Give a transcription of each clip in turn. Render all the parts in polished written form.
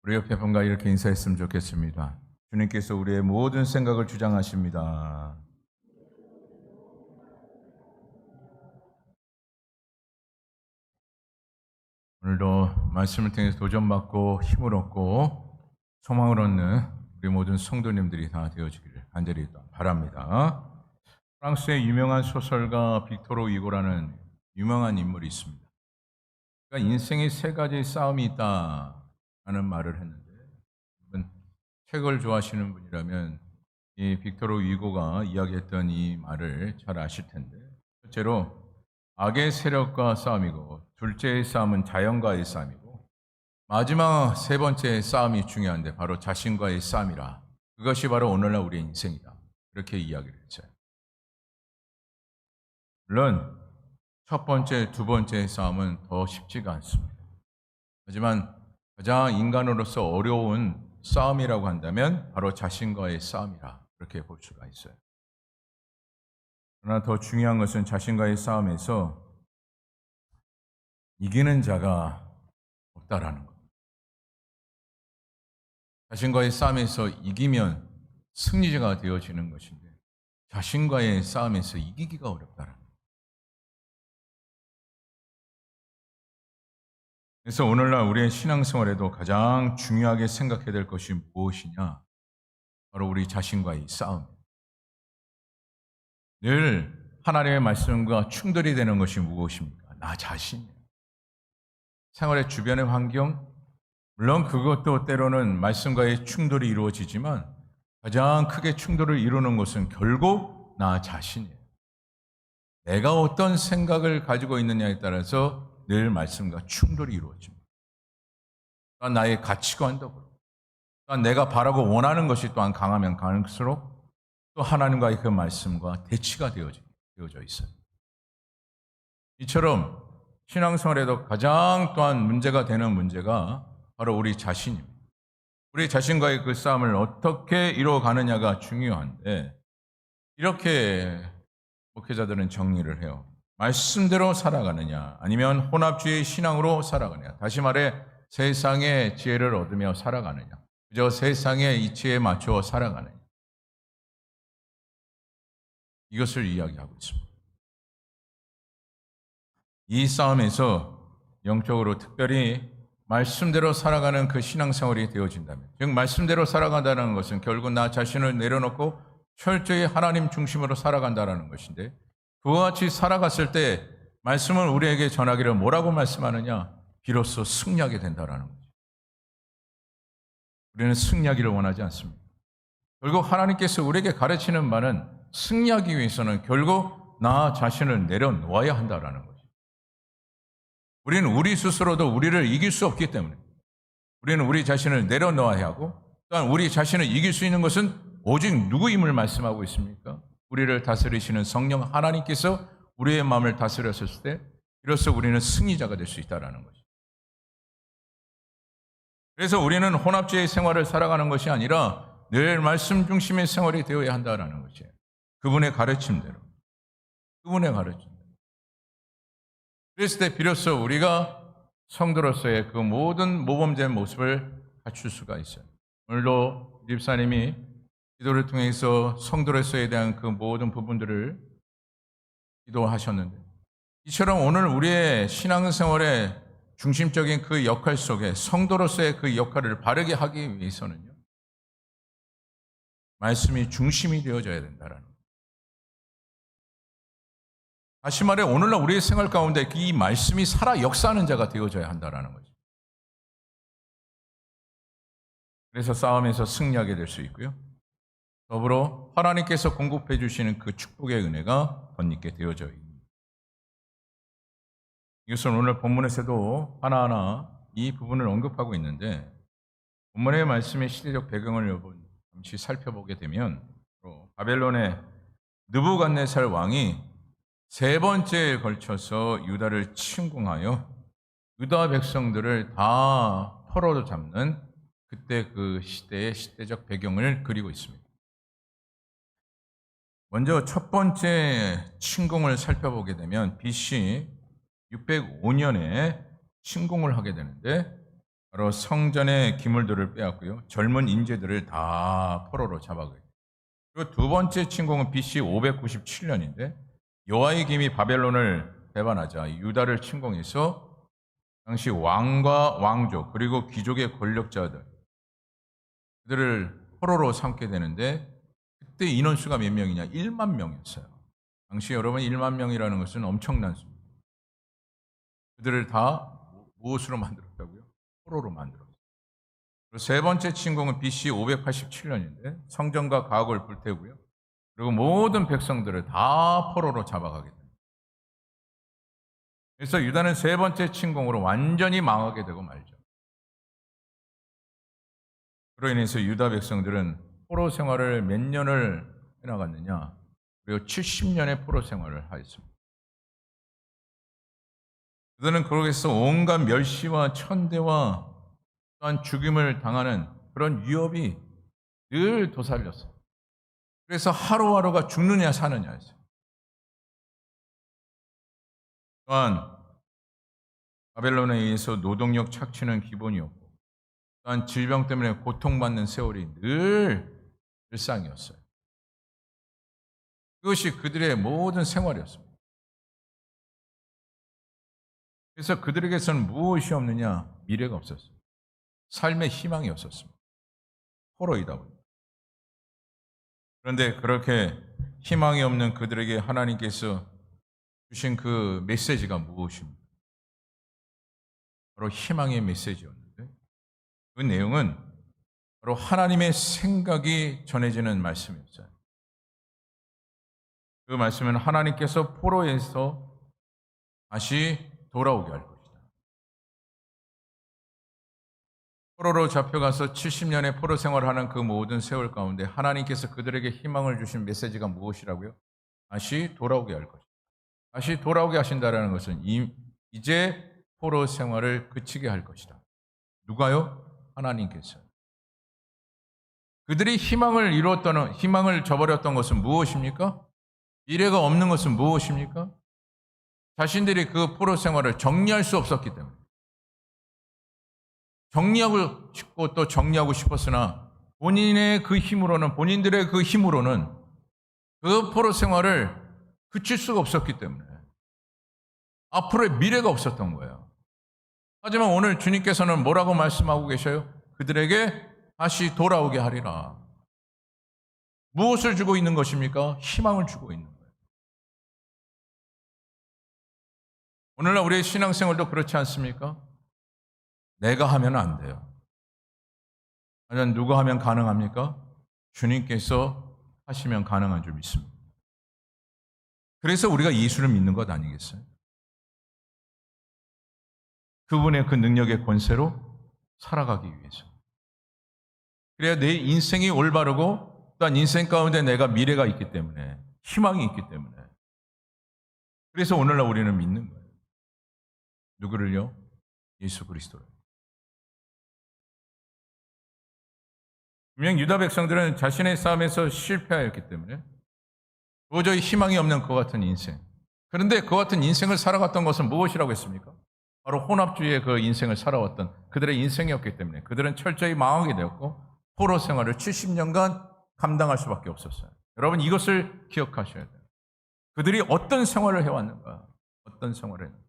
우리 옆에 분과 이렇게 인사했으면 좋겠습니다. 주님께서 우리의 모든 생각을 주장하십니다. 오늘도 말씀을 통해서 도전받고 힘을 얻고 소망을 얻는 우리 모든 성도님들이 다 되어지기를 간절히 바랍니다. 프랑스의 유명한 소설가 빅토르 위고라는 유명한 인물이 있습니다. 그러니까 인생에 세 가지 싸움이 있다라는 말을 했는데, 책을 좋아하시는 분이라면 이 빅토르 위고가 이야기했던 이 말을 잘 아실 텐데, 첫째로 악의 세력과 싸움이고, 둘째의 싸움은 자연과의 싸움이고, 마지막 세 번째 싸움이 중요한데 바로 자신과의 싸움이라. 그것이 바로 오늘날 우리의 인생이다. 그렇게 이야기를 했어요. 물론 첫 번째, 두 번째 싸움은 더 쉽지가 않습니다. 하지만 가장 인간으로서 어려운 싸움이라고 한다면 바로 자신과의 싸움이라 그렇게 볼 수가 있어요. 그러나 더 중요한 것은 자신과의 싸움에서 이기는 자가 없다라는 것. 자신과의 싸움에서 이기면 승리자가 되어지는 것인데 자신과의 싸움에서 이기기가 어렵다라는 것. 그래서 오늘날 우리의 신앙생활에도 가장 중요하게 생각해야 될 것이 무엇이냐? 바로 우리 자신과의 싸움. 늘 하나님의 말씀과 충돌이 되는 것이 무엇입니까? 나 자신이에요. 생활의 주변의 환경, 물론 그것도 때로는 말씀과의 충돌이 이루어지지만 가장 크게 충돌을 이루는 것은 결국 나 자신이에요. 내가 어떤 생각을 가지고 있느냐에 따라서 늘 말씀과 충돌이 이루어집니다. 또한 나의 가치관도 그렇고, 또한 내가 바라고 원하는 것이 또한 강하면 강할수록 또 하나님과의 그 말씀과 대치가 되어져 있어요. 이처럼 신앙생활에도 가장 또한 문제가 되는 문제가 바로 우리 자신입니다. 우리 자신과의 그 싸움을 어떻게 이루어가느냐가 중요한데, 이렇게 목회자들은 정리를 해요. 말씀대로 살아가느냐, 아니면 혼합주의 신앙으로 살아가느냐. 다시 말해 세상의 지혜를 얻으며 살아가느냐, 그저 세상의 이치에 맞추어 살아가느냐. 이것을 이야기하고 있습니다. 이 싸움에서 영적으로 특별히 말씀대로 살아가는 그 신앙생활이 되어진다면, 즉 말씀대로 살아간다는 것은 결국 나 자신을 내려놓고 철저히 하나님 중심으로 살아간다는 것인데, 그와 같이 살아갔을 때 말씀을 우리에게 전하기를 뭐라고 말씀하느냐? 비로소 승리하게 된다는 거죠. 우리는 승리하기를 원하지 않습니다. 결국 하나님께서 우리에게 가르치는 바는 승리하기 위해서는 결국 나 자신을 내려놓아야 한다는 거죠. 우리는 우리 스스로도 우리를 이길 수 없기 때문에 우리는 우리 자신을 내려놓아야 하고, 또한 우리 자신을 이길 수 있는 것은 오직 누구임을 말씀하고 있습니까? 우리를 다스리시는 성령 하나님께서 우리의 마음을 다스렸을 때 비로소 우리는 승리자가 될 수 있다는 거죠. 그래서 우리는 혼합주의 생활을 살아가는 것이 아니라 늘 말씀 중심의 생활이 되어야 한다는 것이에요. 그분의 가르침대로. 그분의 가르침대로. 그랬을 때 비로소 우리가 성도로서의 그 모든 모범된 모습을 갖출 수가 있어요. 오늘도 집사님이 기도를 통해서 성도로서에 대한 그 모든 부분들을 기도하셨는데, 이처럼 오늘 우리의 신앙생활의 중심적인 그 역할 속에 성도로서의 그 역할을 바르게 하기 위해서는요, 말씀이 중심이 되어져야 된다는 거예요. 다시 말해 오늘날 우리의 생활 가운데 이 말씀이 살아 역사하는 자가 되어져야 한다는 거죠. 그래서 싸움에서 승리하게 될 수 있고요, 더불어 하나님께서 공급해 주시는 그 축복의 은혜가 덧입게 되어져 있습니다. 이것은 오늘 본문에서도 하나하나 이 부분을 언급하고 있는데, 본문의 말씀의 시대적 배경을 잠시 살펴보게 되면 바벨론의 느부갓네살 왕이 세 번째에 걸쳐서 유다를 침공하여 유다 백성들을 다 포로잡는 그때 그 시대의 시대적 배경을 그리고 있습니다. 먼저 첫 번째 침공을 살펴보게 되면 BC 605년에 침공을 하게 되는데, 바로 성전의 기물들을 빼앗고요. 젊은 인재들을 다 포로로 잡아가요. 그리고 두 번째 침공은 BC 597년인데 여호야김이 바벨론을 배반하자 유다를 침공해서 당시 왕과 왕족 그리고 귀족의 권력자들 그들을 포로로 삼게 되는데 그때 인원수가 몇 명이냐? 1만 명이었어요. 당시 여러분 1만 명이라는 것은 엄청난 수입니다. 그들을 다 무엇으로 만들었다고요? 포로로 만들었어요. 그리고 세 번째 침공은 BC 587년인데 성전과 가옥을 불태우고요. 그리고 모든 백성들을 다 포로로 잡아가게 됩니다. 그래서 유다는 세 번째 침공으로 완전히 망하게 되고 말죠. 그로 인해서 유다 백성들은 포로 생활을 몇 년을 해나갔느냐? 그리고 70년의 포로 생활을 하였습니다. 그들은 그러게서 온갖 멸시와 천대와 또한 죽임을 당하는 그런 위협이 늘 도사렸어요. 그래서 하루하루가 죽느냐 사느냐였어요. 또한 바벨론에 의해서 노동력 착취는 기본이었고 또한 질병 때문에 고통받는 세월이 늘 일상이었어요. 그것이 그들의 모든 생활이었습니다. 그래서 그들에게서는 무엇이 없느냐? 미래가 없었어요. 삶의 희망이 없었습니다. 포로이다 보니. 그런데 그렇게 희망이 없는 그들에게 하나님께서 주신 그 메시지가 무엇입니까? 바로 희망의 메시지였는데 그 내용은 바로 하나님의 생각이 전해지는 말씀이었어요. 그 말씀은 하나님께서 포로에서 다시 돌아오게 할 것이다. 포로로 잡혀가서 70년의 포로 생활을 하는 그 모든 세월 가운데 하나님께서 그들에게 희망을 주신 메시지가 무엇이라고요? 다시 돌아오게 할 것이다. 다시 돌아오게 하신다는 것은 이제 포로 생활을 그치게 할 것이다. 누가요? 하나님께서. 그들이 희망을 저버렸던 것은 무엇입니까? 미래가 없는 것은 무엇입니까? 자신들이 그 포로 생활을 정리할 수 없었기 때문에. 정리하고 싶고 또 정리하고 싶었으나 본인들의 그 힘으로는 그 포로 생활을 그칠 수가 없었기 때문에 앞으로의 미래가 없었던 거예요. 하지만 오늘 주님께서는 뭐라고 말씀하고 계셔요? 그들에게 다시 돌아오게 하리라. 무엇을 주고 있는 것입니까? 희망을 주고 있는 거예요. 오늘날 우리의 신앙생활도 그렇지 않습니까? 내가 하면 안 돼요. 하지만 누가 하면 가능합니까? 주님께서 하시면 가능한 줄 믿습니다. 그래서 우리가 예수를 믿는 것 아니겠어요? 그분의 그 능력의 권세로 살아가기 위해서. 그래야 내 인생이 올바르고 또한 인생 가운데 내가 미래가 있기 때문에 희망이 있기 때문에 그래서 오늘날 우리는 믿는 거예요. 누구를요? 예수 그리스도를. 분명 유다 백성들은 자신의 싸움에서 실패하였기 때문에 도저히 희망이 없는 그와 같은 인생. 그런데 그와 같은 인생을 살아갔던 것은 무엇이라고 했습니까? 바로 혼합주의의 그 인생을 살아왔던 그들의 인생이었기 때문에 그들은 철저히 망하게 되었고 포로 생활을 70년간 감당할 수밖에 없었어요. 여러분 이것을 기억하셔야 돼요. 그들이 어떤 생활을 해왔는가? 어떤 생활을 했는가?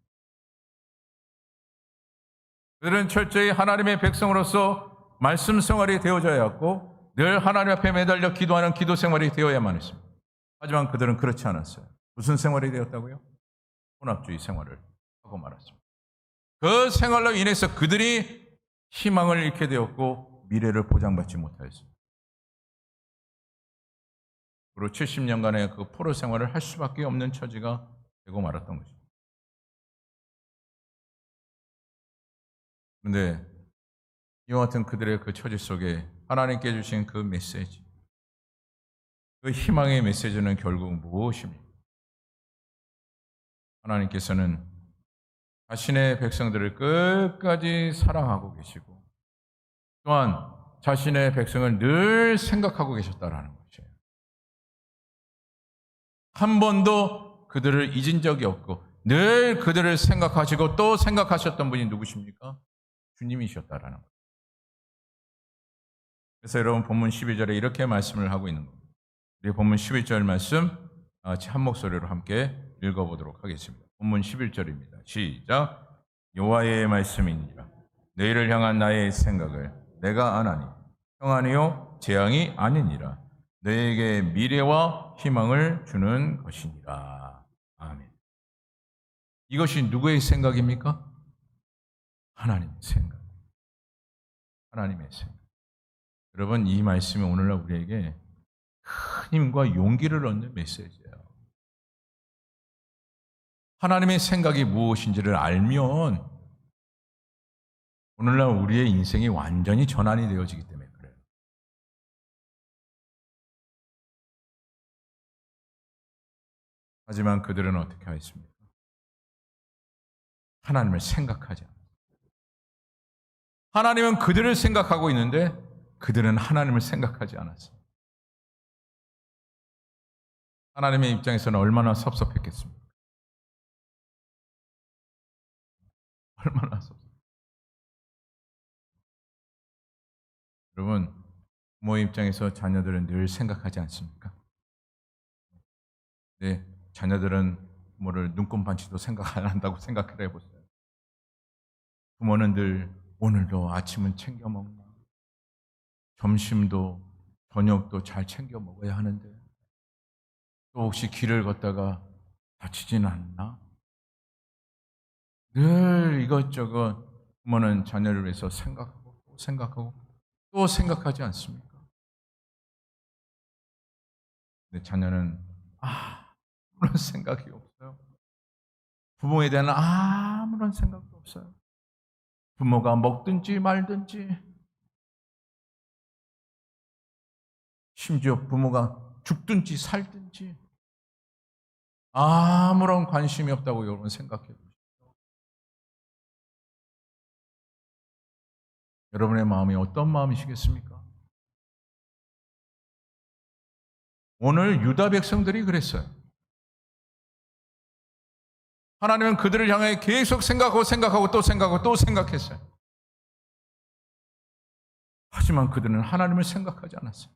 그들은 철저히 하나님의 백성으로서 말씀 생활이 되어져야 했고 늘 하나님 앞에 매달려 기도하는 기도 생활이 되어야만 했습니다. 하지만 그들은 그렇지 않았어요. 무슨 생활이 되었다고요? 혼합주의 생활을 하고 말았습니다. 그 생활로 인해서 그들이 희망을 잃게 되었고 미래를 보장받지 못하였습니다. 그리고 70년간의 그 포로 생활을 할 수밖에 없는 처지가 되고 말았던 것입니다. 그런데 이와 같은 그들의 그 처지 속에 하나님께 주신 그 메시지, 그 희망의 메시지는 결국 무엇입니까? 하나님께서는 자신의 백성들을 끝까지 사랑하고 계시고 또한 자신의 백성을 늘 생각하고 계셨다라는 것이에요. 한 번도 그들을 잊은 적이 없고 늘 그들을 생각하시고 또 생각하셨던 분이 누구십니까? 주님이셨다라는 거예요. 그래서 여러분 본문 12절에 이렇게 말씀을 하고 있는 겁니다. 우리 본문 11절 말씀 같이 한 목소리로 함께 읽어보도록 하겠습니다. 본문 11절입니다. 시작. 여호와의 말씀이니라. 너희를 향한 나의 생각을 내가 아나니 평안이요 재앙이 아니니라. 너희에게 미래와 희망을 주는 것이니라. 아멘. 이것이 누구의 생각입니까? 하나님의 생각. 하나님의 생각. 여러분, 이 말씀이 오늘날 우리에게 큰 힘과 용기를 얻는 메시지예요. 하나님의 생각이 무엇인지를 알면 오늘날 우리의 인생이 완전히 전환이 되어지기 때문에 그래요. 하지만 그들은 어떻게 하였습니까? 하나님을 생각하지 않아요. 하나님은 그들을 생각하고 있는데 그들은 하나님을 생각하지 않았어요. 하나님의 입장에서는 얼마나 섭섭했겠습니까? 얼마나 섭섭. 여러분, 부모의 입장에서 자녀들은 늘 생각하지 않습니까? 네, 자녀들은 부모를 눈곱반치도 생각 안 한다고 생각을 해보세요. 부모는 늘 오늘도 아침은 챙겨 먹나? 점심도 저녁도 잘 챙겨 먹어야 하는데 또 혹시 길을 걷다가 다치지는 않나? 늘 이것저것 부모는 자녀를 위해서 생각하고 또 생각하고 또 생각하지 않습니까? 근데 자녀는 아무런 생각이 없어요. 부모에 대한 아무런 생각도 없어요. 부모가 먹든지 말든지, 심지어 부모가 죽든지 살든지 아무런 관심이 없다고 여러분 생각해 보십시오. 여러분의 마음이 어떤 마음이시겠습니까? 오늘 유다 백성들이 그랬어요. 하나님은 그들을 향해 계속 생각하고 또 생각하고 또 생각했어요. 하지만 그들은 하나님을 생각하지 않았어요.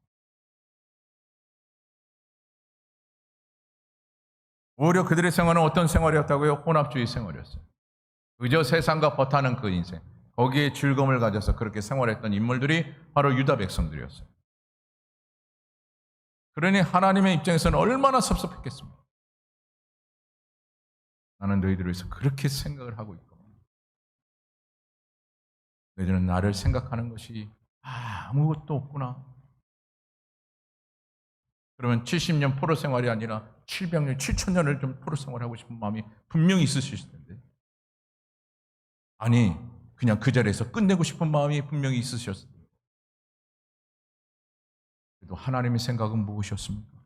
오히려 그들의 생활은 어떤 생활이었다고요? 혼합주의 생활이었어요. 그저 세상과 버타는 그 인생, 거기에 즐거움을 가져서 그렇게 생활했던 인물들이 바로 유다 백성들이었어요. 그러니 하나님의 입장에서는 얼마나 섭섭했겠습니까? 나는 너희들을 위해서 그렇게 생각을 하고 있고 너희들은 나를 생각하는 것이 아무것도 없구나. 그러면 70년 포로 생활이 아니라 700년, 7000년을 좀 포로 생활하고 싶은 마음이 분명히 있으실 텐데 아니 그냥 그 자리에서 끝내고 싶은 마음이 분명히 있으셨을 텐데 그래도 하나님의 생각은 무엇이었습니까?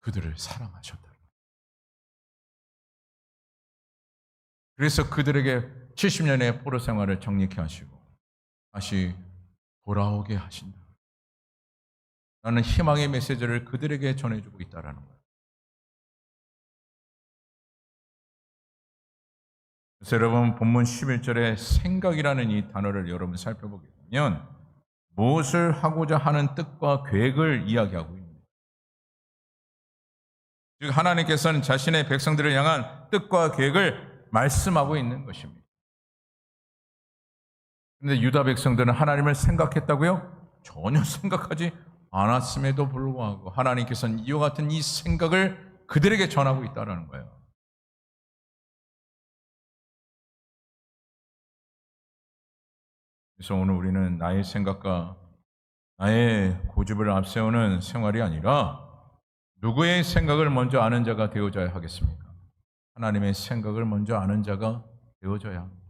그들을 사랑하셨다. 그래서 그들에게 70년의 포로 생활을 정리케 하시고 다시 돌아오게 하신다. 나는 희망의 메시지를 그들에게 전해주고 있다는 거예요. 그래서 여러분 본문 11절에 생각이라는 이 단어를 여러분 살펴보게 되면 무엇을 하고자 하는 뜻과 계획을 이야기하고 있습니다. 즉 하나님께서는 자신의 백성들을 향한 뜻과 계획을 말씀하고 있는 것입니다. 그런데 유다 백성들은 하나님을 생각했다고요? 전혀 생각하지 않았음에도 불구하고 하나님께서는 이와 같은 이 생각을 그들에게 전하고 있다는 거예요. 그래서 오늘 우리는 나의 생각과 나의 고집을 앞세우는 생활이 아니라 누구의 생각을 먼저 아는 자가 되어져야 하겠습니까? 하나님의 생각을 먼저 아는 자가 되어져야 합니다.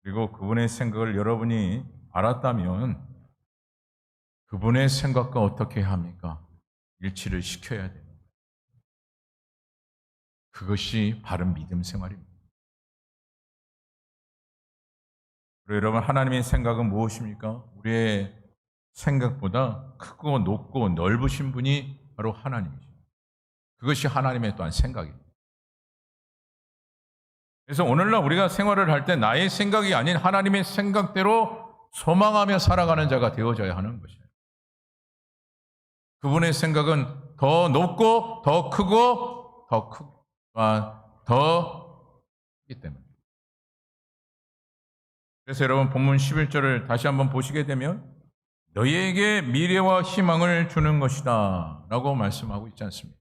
그리고 그분의 생각을 여러분이 알았다면 그분의 생각과 어떻게 해야 합니까? 일치를 시켜야 돼요. 그것이 바른 믿음 생활입니다. 그리고 여러분 하나님의 생각은 무엇입니까? 우리의 생각보다 크고 높고 넓으신 분이 바로 하나님이십니다. 그것이 하나님의 또한 생각입니다. 그래서 오늘날 우리가 생활을 할 때 나의 생각이 아닌 하나님의 생각대로 소망하며 살아가는 자가 되어져야 하는 것이에요. 그분의 생각은 더 높고 더 크고 더 크기 때문에. 그래서 여러분 본문 11절을 다시 한번 보시게 되면 너희에게 미래와 희망을 주는 것이다 라고 말씀하고 있지 않습니까?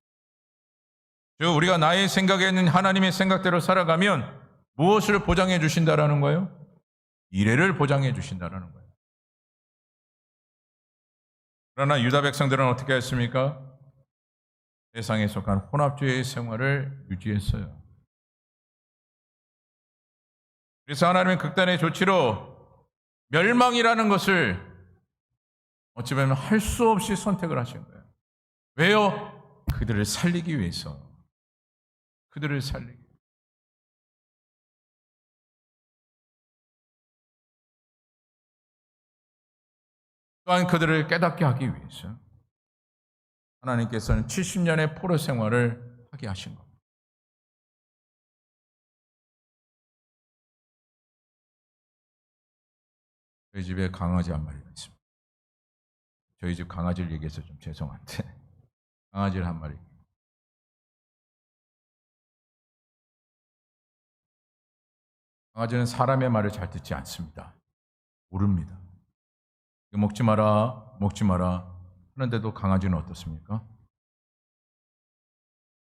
즉 우리가 나의 생각에 있는 하나님의 생각대로 살아가면 무엇을 보장해 주신다라는 거예요? 미래를 보장해 주신다라는 거예요. 그러나 유다 백성들은 어떻게 했습니까? 세상에 속한 혼합주의 생활을 유지했어요. 그래서 하나님은 극단의 조치로 멸망이라는 것을 어찌 보면 할 수 없이 선택을 하신 거예요. 왜요? 그들을 살리기 위해서. 그들을 살리기 위해서. 또한 그들을 깨닫게 하기 위해서 하나님께서는 70년의 포로 생활을 하게 하신 겁니다. 저희 집에 강아지 한 마리가 있습니다. 저희 집 강아지를 얘기해서 좀 죄송한데 강아지를 한 마리. 강아지는 사람의 말을 잘 듣지 않습니다. 모릅니다. 먹지 마라, 먹지 마라 하는데도 강아지는 어떻습니까?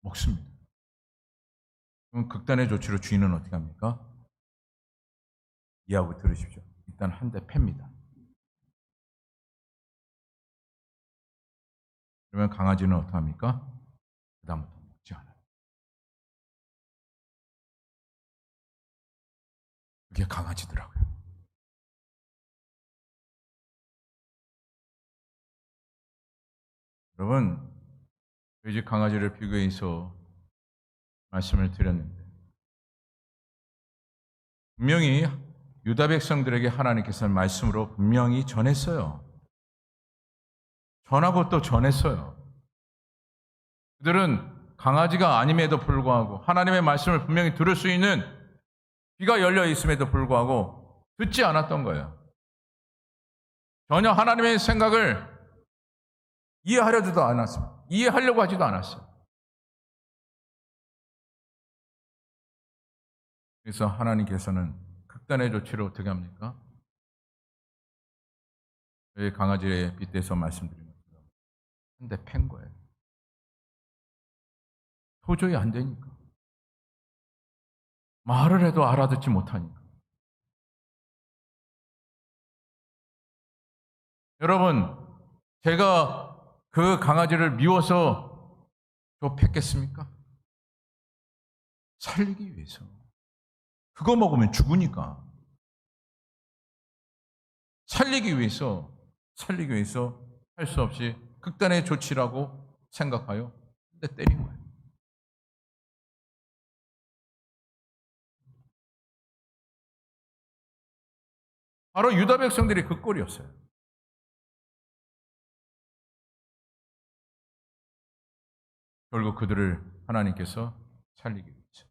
먹습니다. 그럼 극단의 조치로 주인은 어떻게 합니까? 이해하고 들으십시오. 일단 한 대 팹니다. 그러면 강아지는 어떻게 합니까? 그다음부터 먹지 않아요. 그게 강아지더라고요. 여러분, 저희 집 강아지를 비교해서 말씀을 드렸는데 분명히 유다 백성들에게 하나님께서는 말씀으로 분명히 전했어요. 전하고 또 전했어요. 그들은 강아지가 아님에도 불구하고 하나님의 말씀을 분명히 들을 수 있는 귀가 열려 있음에도 불구하고 듣지 않았던 거예요. 전혀 하나님의 생각을 이해하려도 않았습니다. 이해하려고 하지도 않았어요. 그래서 하나님께서는 극단의 조치를 어떻게 합니까? 저희 강아지에 빗대서 말씀드린 것처럼 한 대 팬 거예요. 도저히 안 되니까. 말을 해도 알아듣지 못하니까. 여러분, 제가 그 강아지를 미워서 뺐겠습니까? 살리기 위해서. 그거 먹으면 죽으니까. 살리기 위해서 할 수 없이 극단의 조치라고 생각하여 한 대 때린 거예요. 바로 유다 백성들이 그 꼴이었어요. 결국 그들을 하나님께서 살리기 위해서.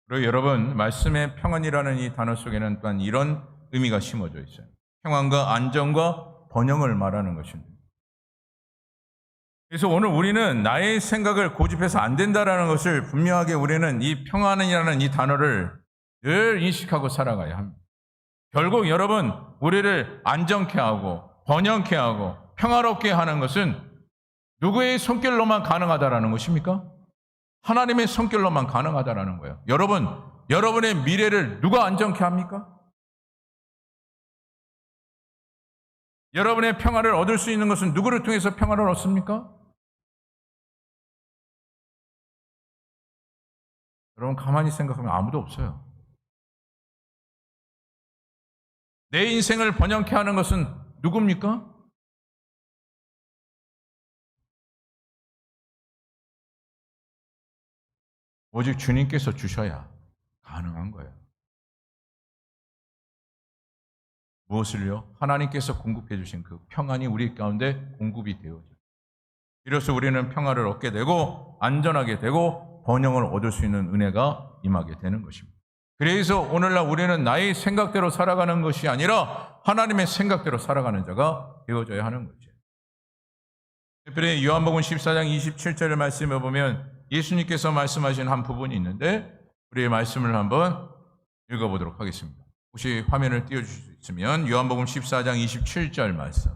그리고 여러분, 말씀의 평안이라는 이 단어 속에는 또한 이런 의미가 심어져 있어요. 평안과 안정과 번영을 말하는 것입니다. 그래서 오늘 우리는 나의 생각을 고집해서 안 된다라는 것을 분명하게 우리는 이 평안이라는 이 단어를 늘 인식하고 살아가야 합니다. 결국 여러분, 우리를 안정케 하고 번영케 하고 평화롭게 하는 것은 누구의 손길로만 가능하다라는 것입니까? 하나님의 손길로만 가능하다라는 거예요. 여러분, 여러분의 미래를 누가 안정케 합니까? 여러분의 평화를 얻을 수 있는 것은 누구를 통해서 평화를 얻습니까? 여러분 가만히 생각하면 아무도 없어요. 내 인생을 번영케 하는 것은 누굽니까? 오직 주님께서 주셔야 가능한 거예요. 무엇을요? 하나님께서 공급해 주신 그 평안이 우리 가운데 공급이 되어져요. 이로써 우리는 평화를 얻게 되고 안전하게 되고 번영을 얻을 수 있는 은혜가 임하게 되는 것입니다. 그래서 오늘날 우리는 나의 생각대로 살아가는 것이 아니라 하나님의 생각대로 살아가는 자가 되어져야 하는 거죠. 특별히 요한복음 14장 27절의 말씀에 보면 예수님께서 말씀하신 한 부분이 있는데 우리의 말씀을 한번 읽어보도록 하겠습니다. 혹시 화면을 띄워주실 수 있으면 요한복음 14장 27절 말씀,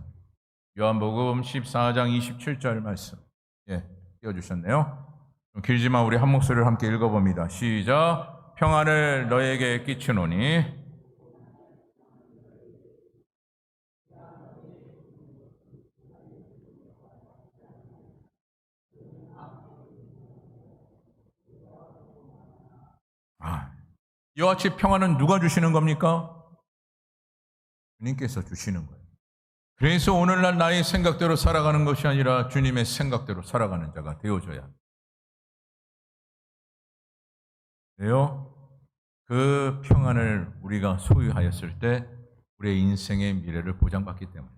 요한복음 14장 27절 말씀, 띄워주셨네요. 좀 길지만 우리 한 목소리를 함께 읽어봅니다. 시작. 평안을 너에게 끼치노니 이와 같이 평안은 누가 주시는 겁니까? 주님께서 주시는 거예요. 그래서 오늘날 나의 생각대로 살아가는 것이 아니라 주님의 생각대로 살아가는 자가 되어져야 합니다. 그래요? 그 평안을 우리가 소유하였을 때 우리의 인생의 미래를 보장받기 때문에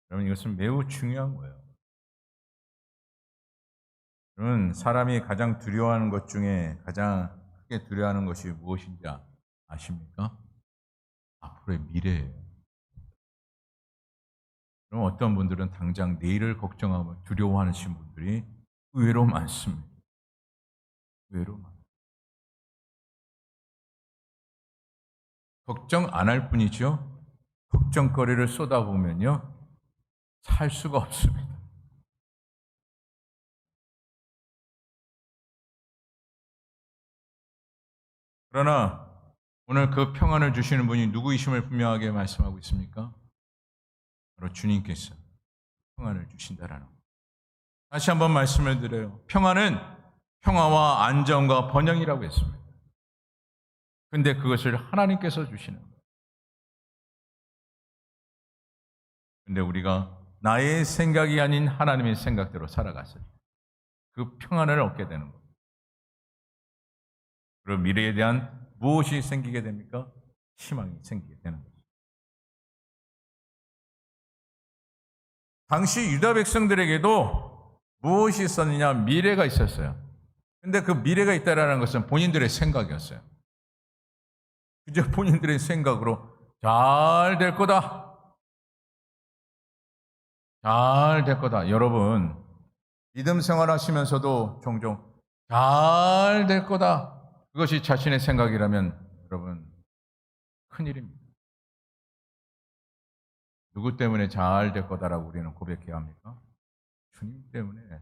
여러분 이것은 매우 중요한 거예요. 여러분 사람이 가장 두려워하는 것 중에 가장 크게 두려워하는 것이 무엇인지 아십니까? 앞으로의 미래예요. 그럼 어떤 분들은 당장 내일을 걱정하고 두려워하시는 분들이 의외로 많습니다. 의외로 많습니다. 걱정 안 할 뿐이죠. 걱정거리를 쏟아보면요. 살 수가 없습니다. 그러나 오늘 그 평안을 주시는 분이 누구이심을 분명하게 말씀하고 있습니까? 바로 주님께서 평안을 주신다라는 것. 다시 한번 말씀을 드려요. 평안은 평화와 안정과 번영이라고 했습니다. 근데 그것을 하나님께서 주시는 거예요. 근데 우리가 나의 생각이 아닌 하나님의 생각대로 살아갔을 때 그 평안을 얻게 되는 겁니다. 그리고 미래에 대한 무엇이 생기게 됩니까? 희망이 생기게 되는 거죠. 당시 유다 백성들에게도 무엇이 있었느냐? 미래가 있었어요. 근데 그 미래가 있다라는 것은 본인들의 생각이었어요. 그저 본인들의 생각으로 잘 될 거다. 잘 될 거다. 여러분, 믿음 생활하시면서도 종종 잘 될 거다. 그것이 자신의 생각이라면 여러분, 큰일입니다. 누구 때문에 잘 될 거다라고 우리는 고백해야 합니까? 주님 때문에.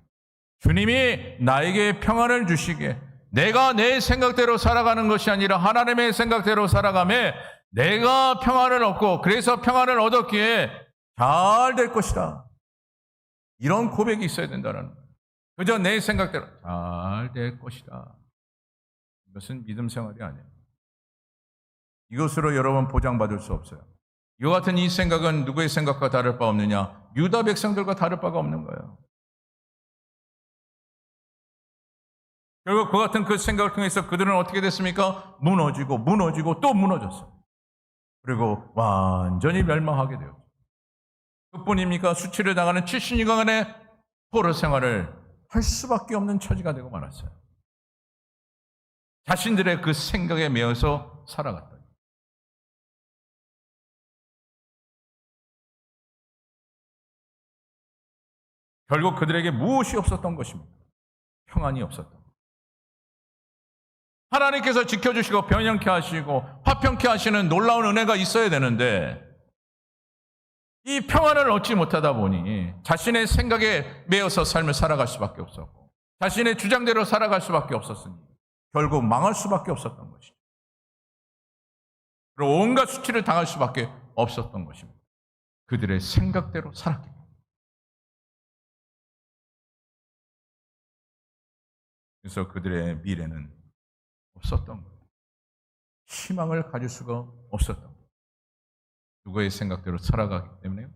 주님이 나에게 평안을 주시게 내가 내 생각대로 살아가는 것이 아니라 하나님의 생각대로 살아가며 내가 평안을 얻고 그래서 평안을 얻었기에 잘 될 것이다. 이런 고백이 있어야 된다는 거예요. 그저 내 생각대로 잘 될 것이다. 이것은 믿음 생활이 아니에요. 이것으로 여러분 보장받을 수 없어요. 이와 같은 이 생각은 누구의 생각과 다를 바 없느냐? 유다 백성들과 다를 바가 없는 거예요. 결국 그 같은 그 생각을 통해서 그들은 어떻게 됐습니까? 무너지고 또 무너졌어요. 그리고 완전히 멸망하게 되었죠. 그뿐입니까? 수치를 당하는 70년간의 포로 생활을 할 수밖에 없는 처지가 되고 말았어요. 자신들의 그 생각에 매여서 살아갔다. 결국 그들에게 무엇이 없었던 것입니까? 평안이 없었던. 하나님께서 지켜주시고 변형케 하시고 화평케 하시는 놀라운 은혜가 있어야 되는데 이 평안을 얻지 못하다 보니 자신의 생각에 매여서 삶을 살아갈 수밖에 없었고 자신의 주장대로 살아갈 수밖에 없었으니 결국 망할 수밖에 없었던 것이죠. 그리고 온갖 수치를 당할 수밖에 없었던 것입니다. 그들의 생각대로 살았기 때문에. 그래서 그들의 미래는 없었던 거예요. 희망을 가질 수가 없었던 거예요. 누구의 생각대로 살아가기 때문에요?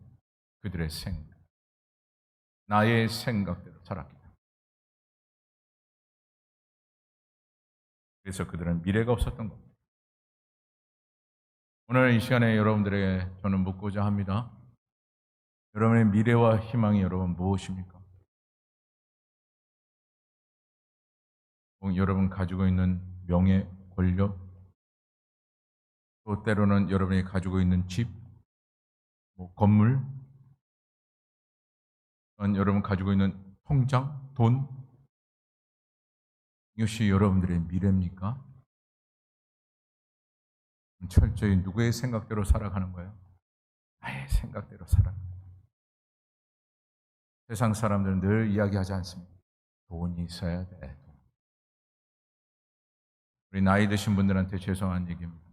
그들의 생각. 나의 생각대로 살았기 때문에. 그래서 그들은 미래가 없었던 겁니다. 오늘 이 시간에 여러분들에게 저는 묻고자 합니다. 여러분의 미래와 희망이 여러분 무엇입니까? 여러분 가지고 있는 명예, 권력, 또 때로는 여러분이 가지고 있는 집, 건물, 또는 여러분 가지고 있는 통장, 돈, 이것이 여러분들의 미래입니까? 철저히 누구의 생각대로 살아가는 거예요? 나의 생각대로 살아. 세상 사람들은 늘 이야기하지 않습니다. 돈이 있어야 돼. 우리 나이 드신 분들한테 죄송한 얘기입니다.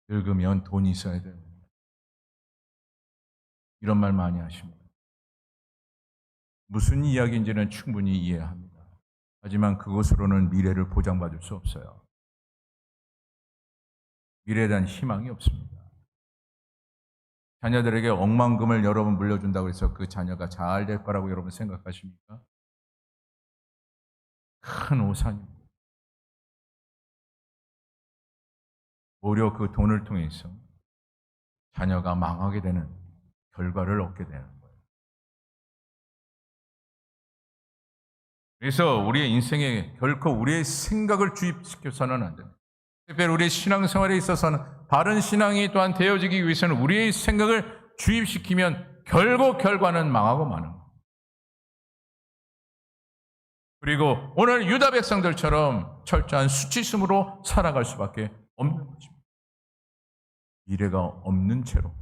늙으면 돈이 있어야 돼요. 이런 말 많이 하십니다. 무슨 이야기인지는 충분히 이해합니다. 하지만 그것으로는 미래를 보장받을 수 없어요. 미래에 대한 희망이 없습니다. 자녀들에게 억만금을 여러분 물려준다고 해서 그 자녀가 잘 될 거라고 여러분 생각하십니까? 큰 오산입니다. 오히려 그 돈을 통해서 자녀가 망하게 되는 결과를 얻게 되는 거예요. 그래서 우리의 인생에 결코 우리의 생각을 주입시켜서는 안 됩니다. 특별히 우리의 신앙생활에 있어서는 바른 신앙이 또한 되어지기 위해서는 우리의 생각을 주입시키면 결국 결과는 망하고 마는 거예요. 그리고 오늘 유다 백성들처럼 철저한 수치심으로 살아갈 수밖에 없는 것입니다. 미래가 없는 채로.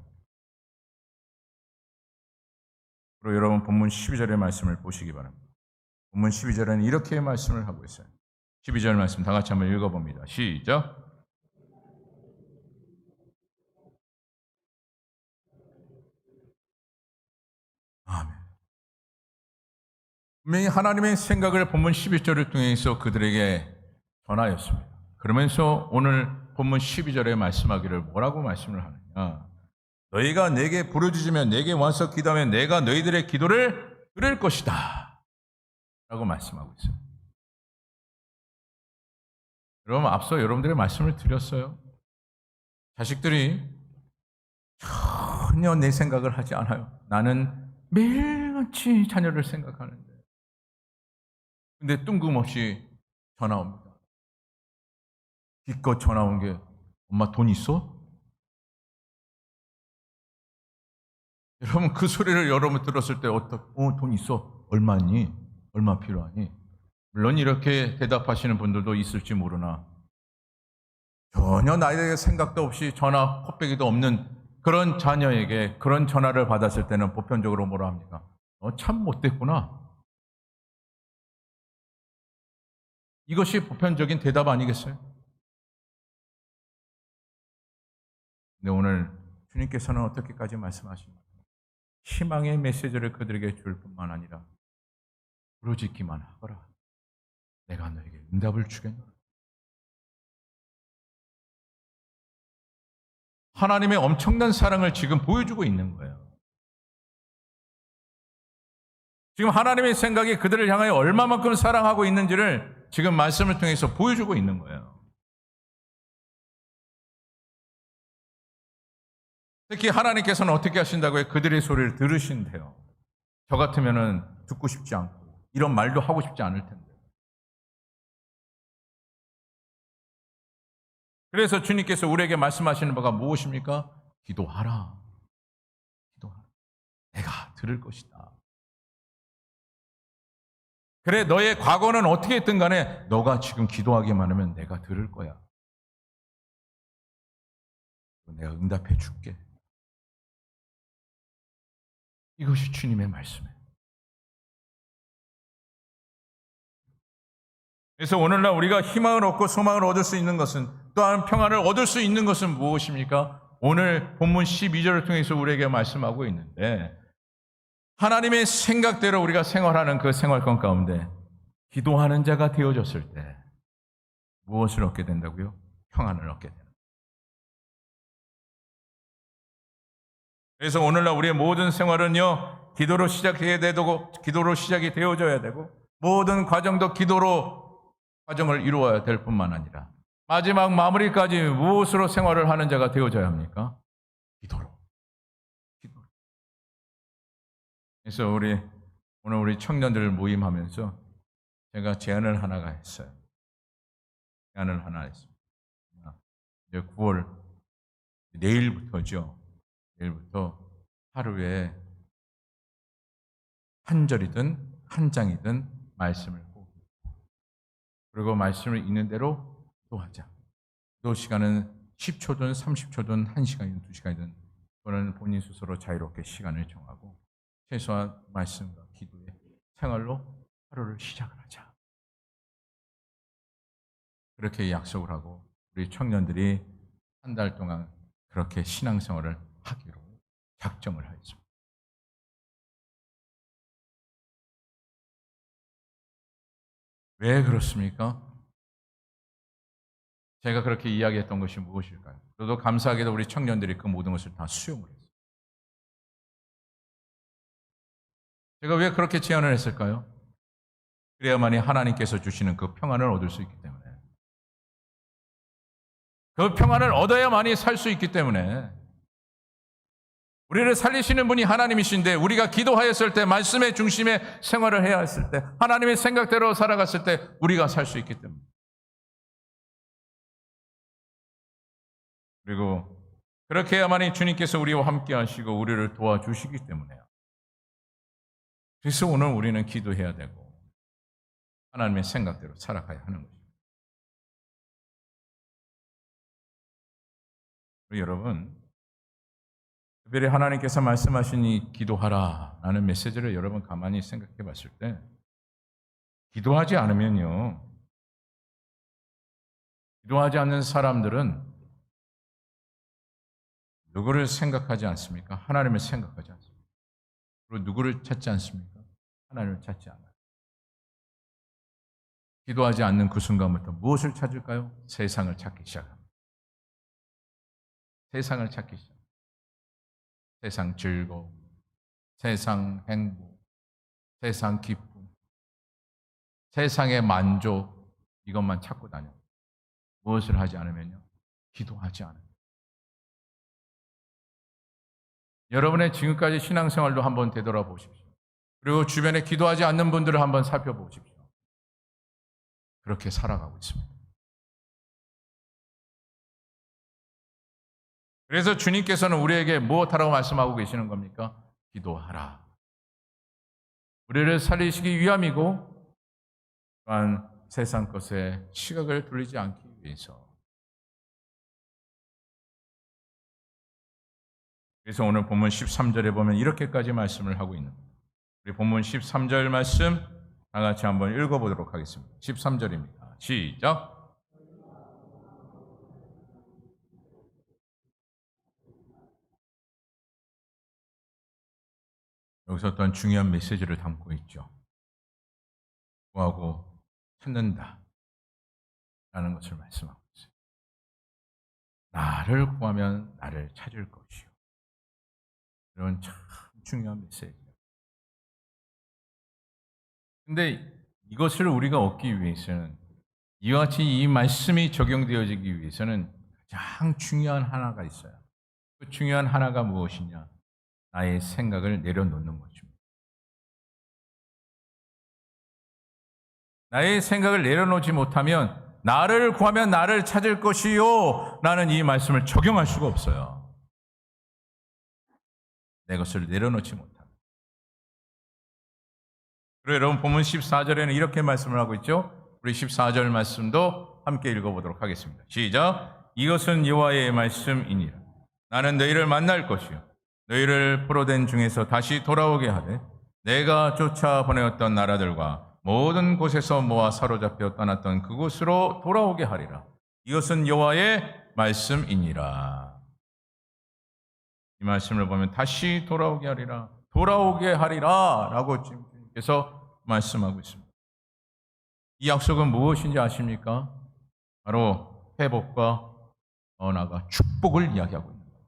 그리고 여러분 본문 12절의 말씀을 보시기 바랍니다. 본문 12절에는 이렇게 말씀을 하고 있어요. 12절 말씀 다 같이 한번 읽어봅니다. 시작. 아멘. 분명히 하나님의 생각을 본문 11절을 통해서 그들에게 전하였습니다. 그러면서 오늘 본문 12절에 말씀하기를 뭐라고 말씀을 하느냐. 너희가 내게 부르짖으면 내게 와서 기도하면 내가 너희들의 기도를 들을 것이다 라고 말씀하고 있어요. 여러분 앞서 여러분들의 말씀을 드렸어요. 자식들이 전혀 내 생각을 하지 않아요. 나는 매일같이 자녀를 생각하는데 근데 뜬금없이 전화 옵니다. 기껏 전화 온 게 엄마 돈 있어? 여러분 그 소리를 여러분 들었을 때 돈 있어? 얼마니? 얼마 필요하니? 물론 이렇게 대답하시는 분들도 있을지 모르나 전혀 나에 대해 생각도 없이 전화 헛배기도 없는 그런 자녀에게 그런 전화를 받았을 때는 보편적으로 뭐라 합니까? 참 못됐구나. 이것이 보편적인 대답 아니겠어요? 근데 오늘 주님께서는 어떻게까지 말씀하십니까? 희망의 메시지를 그들에게 줄 뿐만 아니라 부르짖기만 하거라. 내가 너에게 응답을 주겠노라. 하나님의 엄청난 사랑을 지금 보여주고 있는 거예요. 지금 하나님의 생각이 그들을 향하여 얼마만큼 사랑하고 있는지를 지금 말씀을 통해서 보여주고 있는 거예요. 특히 하나님께서는 어떻게 하신다고요? 그들의 소리를 들으신대요. 저 같으면 듣고 싶지 않고 이런 말도 하고 싶지 않을 텐데. 그래서 주님께서 우리에게 말씀하시는 바가 무엇입니까? 기도하라. 기도하라. 내가 들을 것이다. 그래 너의 과거는 어떻게 했든 간에 너가 지금 기도하기만 하면 내가 들을 거야. 내가 응답해 줄게. 이것이 주님의 말씀이에요. 그래서 오늘날 우리가 희망을 얻고 소망을 얻을 수 있는 것은 또한 평안을 얻을 수 있는 것은 무엇입니까? 오늘 본문 12절을 통해서 우리에게 말씀하고 있는데 하나님의 생각대로 우리가 생활하는 그 생활권 가운데 기도하는 자가 되어졌을 때 무엇을 얻게 된다고요? 평안을 얻게 됩니다. 그래서 오늘날 우리의 모든 생활은요, 기도로 시작해야 되고, 기도로 시작이 되어져야 되고, 모든 과정도 기도로 과정을 이루어야 될 뿐만 아니라, 마지막 마무리까지 무엇으로 생활을 하는 자가 되어져야 합니까? 기도로. 기도로. 그래서 오늘 우리 청년들 모임하면서 제가 제안을 하나 했어요. 제안을 하나 했습니다. 이제 9월 내일부터죠. 내일부터 하루에 한 절이든 한 장이든 말씀을 꼭 읽고, 그리고 말씀을 읽는 대로 기도하자. 기도 시간은 10초든 30초든 1시간이든 2시간이든 또는 본인 스스로 자유롭게 시간을 정하고 최소한 말씀과 기도의 생활로 하루를 시작을 하자. 그렇게 약속을 하고 우리 청년들이 한 달 동안 그렇게 신앙생활을 하기로 작정을 하였습니다. 왜 그렇습니까? 제가 그렇게 이야기했던 것이 무엇일까요? 저도 감사하게도 우리 청년들이 그 모든 것을 다 수용을 했어요. 제가 왜 그렇게 제안을 했을까요? 그래야만이 하나님께서 주시는 그 평안을 얻을 수 있기 때문에, 그 평안을 얻어야만이 살 수 있기 때문에, 우리를 살리시는 분이 하나님이신데 우리가 기도하였을 때 말씀의 중심에 생활을 해야 했을 때 하나님의 생각대로 살아갔을 때 우리가 살 수 있기 때문에, 그리고 그렇게 해야만이 주님께서 우리와 함께 하시고 우리를 도와주시기 때문에요. 그래서 오늘 우리는 기도해야 되고 하나님의 생각대로 살아가야 하는 것입니다. 우리 여러분, 특별히 하나님께서 말씀하시니 기도하라 라는 메시지를 여러분 가만히 생각해 봤을 때 기도하지 않으면요, 기도하지 않는 사람들은 누구를 생각하지 않습니까? 하나님을 생각하지 않습니까? 그리고 누구를 찾지 않습니까? 하나님을 찾지 않아요. 기도하지 않는 그 순간부터 무엇을 찾을까요? 세상을 찾기 시작합니다. 세상을 찾기 시작합니다. 세상 즐거움, 세상 행복, 세상 기쁨, 세상의 만족, 이것만 찾고 다녀요. 무엇을 하지 않으면요? 기도하지 않아요. 여러분의 지금까지 신앙생활도 한번 되돌아보십시오. 그리고 주변에 기도하지 않는 분들을 한번 살펴보십시오. 그렇게 살아가고 있습니다. 그래서 주님께서는 우리에게 무엇하라고 말씀하고 계시는 겁니까? 기도하라. 우리를 살리시기 위함이고 또한 세상 것에 시각을 돌리지 않기 위해서. 그래서 오늘 본문 13절에 보면 이렇게까지 말씀을 하고 있는 거예요. 우리 본문 13절 말씀 다 같이 한번 읽어보도록 하겠습니다. 13절입니다. 시작. 여기서 또한 중요한 메시지를 담고 있죠. 구하고 찾는다 라는 것을 말씀하고 있어요. 나를 구하면 나를 찾을 것이요. 이런 참 중요한 메시지예요. 근데 이것을 우리가 얻기 위해서는, 이와 같이 이 말씀이 적용되어지기 위해서는 가장 중요한 하나가 있어요. 그 중요한 하나가 무엇이냐? 나의 생각을 내려놓는 것입니다. 나의 생각을 내려놓지 못하면 나를 구하면 나를 찾을 것이요 라는 이 말씀을 적용할 수가 없어요. 내 것을 내려놓지 못합니다. 그리고 여러분 본문 14절에는 이렇게 말씀을 하고 있죠. 우리 14절 말씀도 함께 읽어보도록 하겠습니다. 시작. 이것은 여호와의 말씀이니라. 나는 너희를 만날 것이요 너희를 포로된 중에서 다시 돌아오게 하되 내가 쫓아보내었던 나라들과 모든 곳에서 모아 사로잡혀 떠났던 그곳으로 돌아오게 하리라. 이것은 여호와의 말씀이니라. 이 말씀을 보면 다시 돌아오게 하리라, 돌아오게 하리라 라고 주님께서 말씀하고 있습니다. 이 약속은 무엇인지 아십니까? 바로 회복과 언화가 축복을 이야기하고 있는 거예요.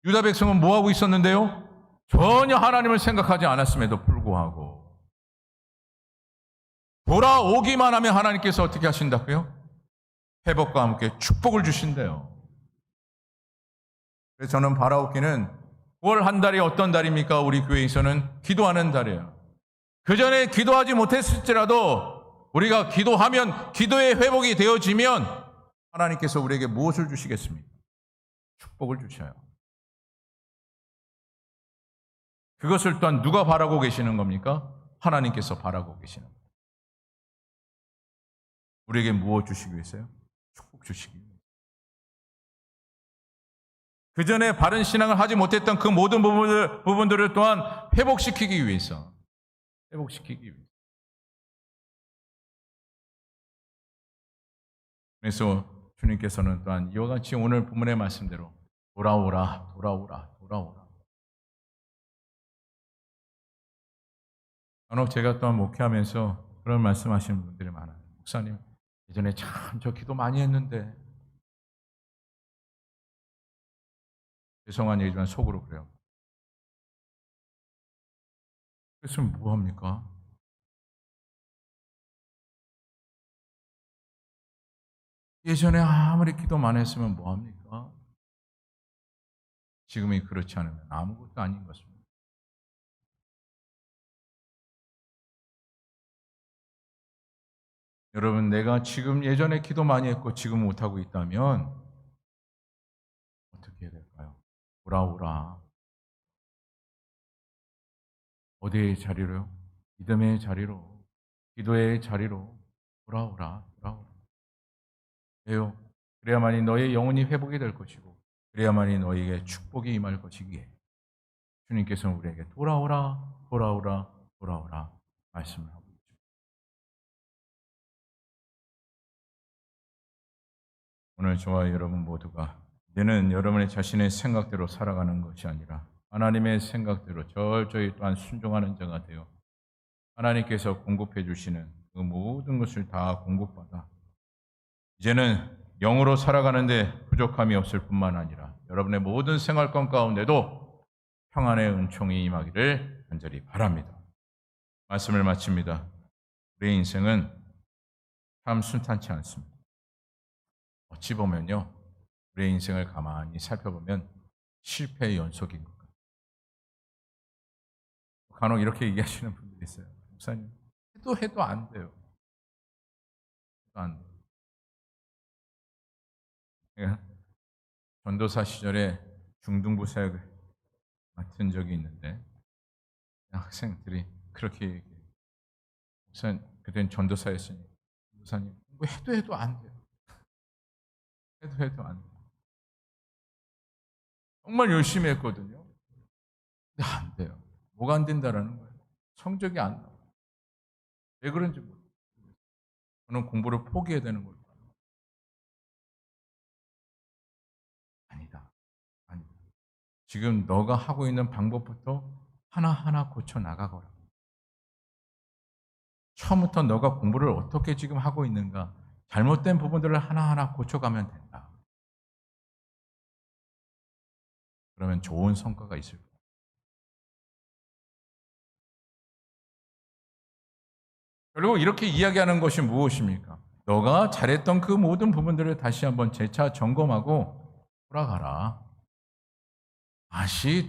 유다 백성은 뭐하고 있었는데요? 전혀 하나님을 생각하지 않았음에도 불구하고 돌아오기만 하면 하나님께서 어떻게 하신다고요? 회복과 함께 축복을 주신대요. 그래서 저는 바라옵기는 9월 한 달이 어떤 달입니까? 우리 교회에서는 기도하는 달이에요. 그 전에 기도하지 못했을지라도 우리가 기도하면, 기도의 회복이 되어지면 하나님께서 우리에게 무엇을 주시겠습니까? 축복을 주셔요. 그것을 또한 누가 바라고 계시는 겁니까? 하나님께서 바라고 계시는 겁니다. 우리에게 무엇 주시기 위해서요? 축복 주시기 위해서. 그 전에 바른 신앙을 하지 못했던 그 모든 부분들을 또한 회복시키기 위해서. 그래서 주님께서는 또한 이와 같이 오늘 본문의 말씀대로 돌아오라. 간혹 제가 또한 목회하면서 그런 말씀하시는 분들이 많아요. 목사님, 예전에 참 저 기도 많이 했는데, 죄송한 얘기지만 속으로 그래요. 그랬으면 뭐합니까? 예전에 아무리 기도 많이 했으면 뭐합니까? 지금이 그렇지 않으면 아무것도 아닌 것입니다. 여러분, 내가 지금 예전에 기도 많이 했고 지금 못하고 있다면 어떻게 해야 될까요? 돌아오라. 어디의 자리로요? 믿음의 자리로, 기도의 자리로 돌아오라. 왜요? 그래야만이 너의 영혼이 회복이 될 것이고, 그래야만이 너에게 축복이 임할 것이기에 주님께서는 우리에게 돌아오라 말씀을 하고 있죠. 오늘 저와 여러분 모두가 이제는 여러분의 자신의 생각대로 살아가는 것이 아니라 하나님의 생각대로 철저히 또한 순종하는 자가 되어 하나님께서 공급해 주시는 그 모든 것을 다 공급받아 이제는 영으로 살아가는데 부족함이 없을 뿐만 아니라 여러분의 모든 생활권 가운데도 평안의 은총이 임하기를 간절히 바랍니다. 말씀을 마칩니다. 우리의 인생은 참 순탄치 않습니다. 어찌 보면요, 우리의 인생을 가만히 살펴보면 실패의 연속인 것 같아요. 간혹 이렇게 얘기하시는 분들이 있어요. 목사님, 해도 안 돼요. 해도 안 돼요. 전도사 시절에 중등부 사역을 맡은 적이 있는데 학생들이 그렇게 얘기해요. 목사님, 그땐 전도사였으니 목사님, 뭐 해도 안 돼요. 해도 안 돼요. 정말 열심히 했거든요. 근데 안 돼요. 뭐가 안 된다라는 거예요. 성적이 안 나와요. 왜 그런지 모르겠어요. 저는 공부를 포기해야 되는 걸까요? 아니다. 지금 너가 하고 있는 방법부터 하나하나 고쳐 나가거라. 처음부터 너가 공부를 어떻게 지금 하고 있는가, 잘못된 부분들을 하나하나 고쳐가면 된다. 그러면 좋은 성과가 있을 거예요. 결국 이렇게 이야기하는 것이 무엇입니까? 너가 잘했던 그 모든 부분들을 다시 한번 재차 점검하고 돌아가라. 다시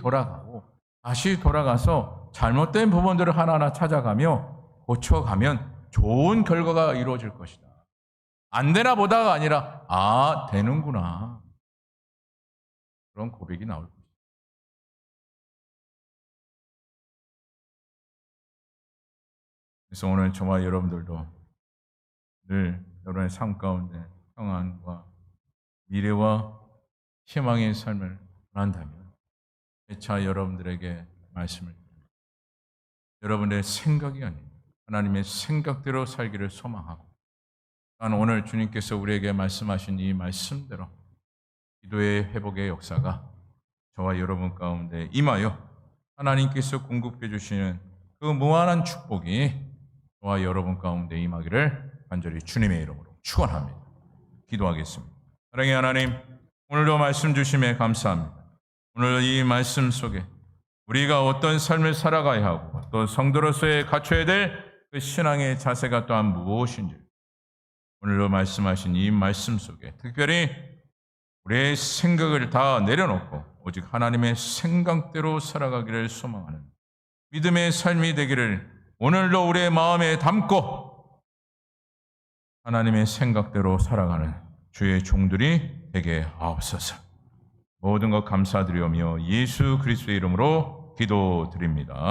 돌아가서 잘못된 부분들을 하나하나 찾아가며 고쳐가면 좋은 결과가 이루어질 것이다. 안 되나 보다가 아니라 되는구나. 그런 고백이 나올 것이다. 그래서 오늘 저와 여러분들도 늘 여러분의 삶 가운데 평안과 미래와 희망의 삶을 원한다면 재차 여러분들에게 말씀을 드립니다. 여러분의 생각이 아닌 하나님의 생각대로 살기를 소망하고, 또한 오늘 주님께서 우리에게 말씀하신 이 말씀대로 기도의 회복의 역사가 저와 여러분 가운데 임하여 하나님께서 공급해 주시는 그 무한한 축복이 저와 여러분 가운데 임하기를 간절히 주님의 이름으로 축원합니다. 기도하겠습니다. 사랑의 하나님, 오늘도 말씀 주심에 감사합니다. 오늘 이 말씀 속에 우리가 어떤 삶을 살아가야 하고 또 성도로서의 갖춰야 될 그 신앙의 자세가 또한 무엇인지 오늘도 말씀하신 이 말씀 속에 특별히 우리의 생각을 다 내려놓고 오직 하나님의 생각대로 살아가기를 소망하는 믿음의 삶이 되기를 오늘도 우리의 마음에 담고 하나님의 생각대로 살아가는 주의 종들이 되게 하옵소서. 모든 것 감사드리오며 예수 그리스도의 이름으로 기도드립니다.